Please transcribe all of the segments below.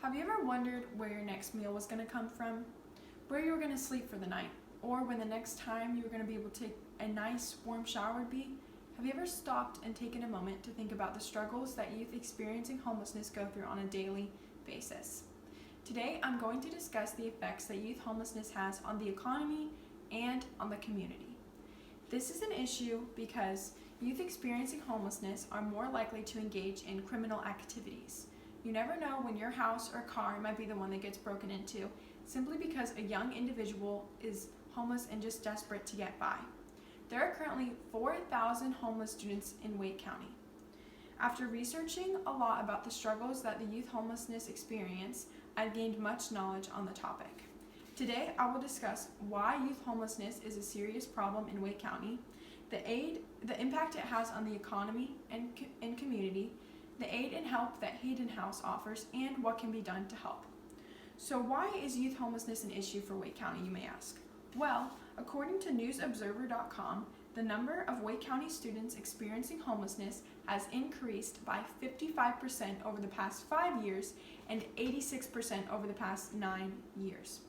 Have you ever wondered where your next meal was going to come from? Where you were going to sleep for the night? Or when the next time you were going to be able to take a nice warm shower would be? Have you ever stopped and taken a moment to think about the struggles that youth experiencing homelessness go through on a daily basis? Today, I'm going to discuss the effects that youth homelessness has on the economy and on the community. This is an issue because youth experiencing homelessness are more likely to engage in criminal activities. You never know when your house or car might be the one that gets broken into, simply because a young individual is homeless and just desperate to get by. There are currently 4,000 homeless students in Wake County. After researching a lot about the struggles that the youth homelessness experience, I've gained much knowledge on the topic. Today, I will discuss why youth homelessness is a serious problem in Wake County, the impact it has on the economy and community, the aid and help that Haven House offers, and what can be done to help. So why is youth homelessness an issue for Wake County, you may ask? Well, according to newsobserver.com, the number of Wake County students experiencing homelessness has increased by 55% over the past 5 years and 86% over the past 9 years.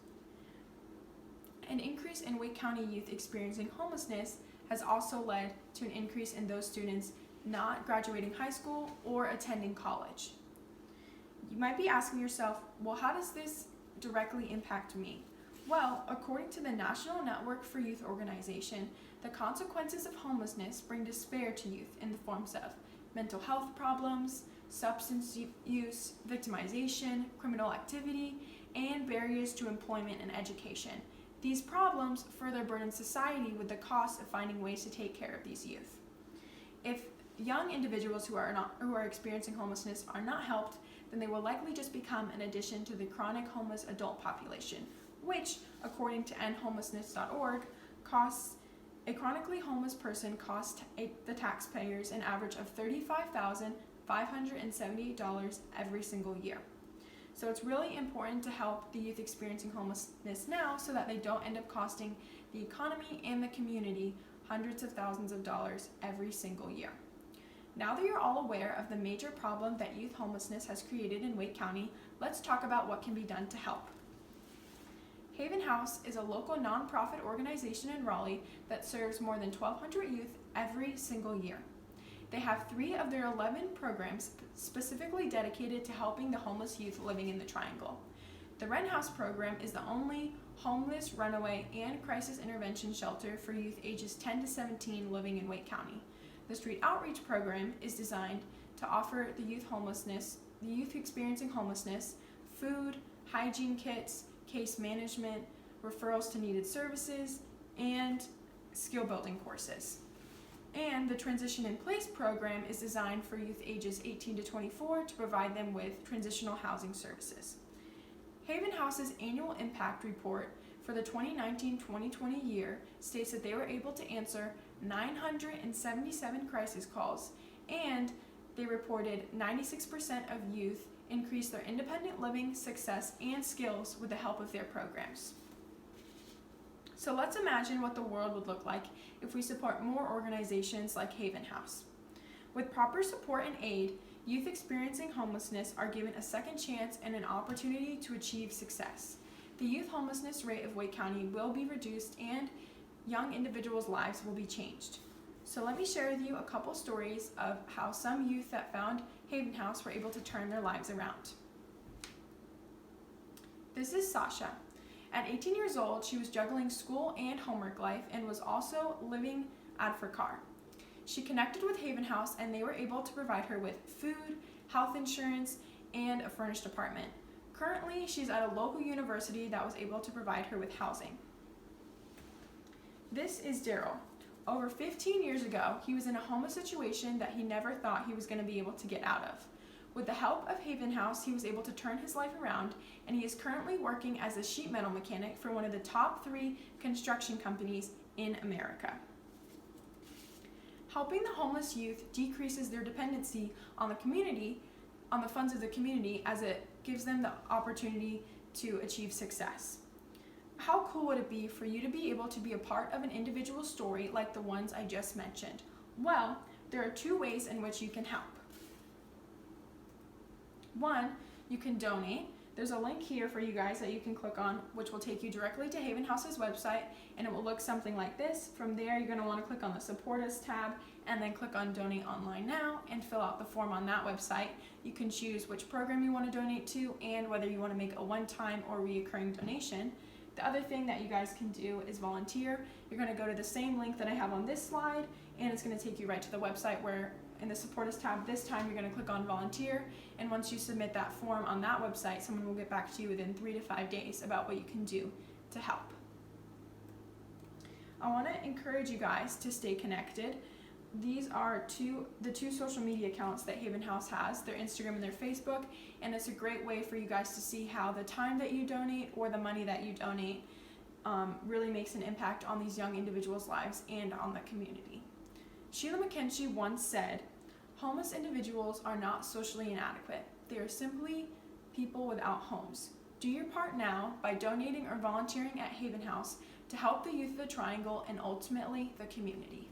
An increase in Wake County youth experiencing homelessness has also led to an increase in those students not graduating high school or attending college. You might be asking yourself, well, how does this directly impact me? Well, according to the National Network for Youth Organization, the consequences of homelessness bring despair to youth in the forms of mental health problems, substance use, victimization, criminal activity, and barriers to employment and education. These problems further burden society with the cost of finding ways to take care of these youth. If young individuals who are experiencing homelessness are not helped, then they will likely just become an addition to the chronic homeless adult population, which, according to endhomelessness.org, a chronically homeless person costs the taxpayers an average of $35,578 every single year. So it's really important to help the youth experiencing homelessness now so that they don't end up costing the economy and the community hundreds of thousands of dollars every single year. Now that you're all aware of the major problem that youth homelessness has created in Wake County, let's talk about what can be done to help. Haven House is a local nonprofit organization in Raleigh that serves more than 1,200 youth every single year. They have 3 of their 11 programs specifically dedicated to helping the homeless youth living in the Triangle. The Rent House program is the only homeless, runaway, and crisis intervention shelter for youth ages 10 to 17 living in Wake County. The Street Outreach program is designed to offer the youth experiencing homelessness, food, hygiene kits, case management, referrals to needed services, and skill building courses. And the Transition in Place program is designed for youth ages 18 to 24 to provide them with transitional housing services. Haven House's annual impact report for the 2019-2020 year states that they were able to answer 977 crisis calls, and they reported 96% of youth increased their independent living, success, and skills with the help of their programs. So let's imagine what the world would look like if we support more organizations like Haven House. With proper support and aid, youth experiencing homelessness are given a second chance and an opportunity to achieve success. The youth homelessness rate of Wake County will be reduced and young individuals' lives will be changed. So let me share with you a couple stories of how some youth that found Haven House were able to turn their lives around. This is Sasha. At 18 years old, she was juggling school and homework life and was also living out of her car. She connected with Haven House and they were able to provide her with food, health insurance, and a furnished apartment. Currently, she's at a local university that was able to provide her with housing. This is Daryl. Over 15 years ago, he was in a homeless situation that he never thought he was going to be able to get out of. With the help of Haven House, he was able to turn his life around, and he is currently working as a sheet metal mechanic for one of the top 3 construction companies in America. Helping the homeless youth decreases their dependency on the funds of the community, as it gives them the opportunity to achieve success. How cool would it be for you to be able to be a part of an individual story like the ones I just mentioned? Well, there are 2 ways in which you can help. One, you can donate There's a link here for you guys that you can click on, which will take you directly to Haven House's website, and it will look something like this. From there, you're going to want to click on the Support Us tab, and then click on Donate Online Now, and fill out the form on that website. You can choose which program you want to donate to, and whether you want to make a one-time or reoccurring donation. The other thing that you guys can do is volunteer. You're going to go to the same link that I have on this slide, and it's going to take you right to the website where in the Support Us tab this time you're going to click on Volunteer, and once you submit that form on that website, someone will get back to you within 3 to 5 days about what you can do to help. I want to encourage you guys to stay connected. These are the two social media accounts that Haven House has, their Instagram and their Facebook, and it's a great way for you guys to see how the time that you donate or the money that you donate really makes an impact on these young individuals' lives and on the community. Sheila McKenzie once said, "Homeless individuals are not socially inadequate. They are simply people without homes. Do your part now by donating or volunteering at Haven House to help the youth of the Triangle and ultimately the community."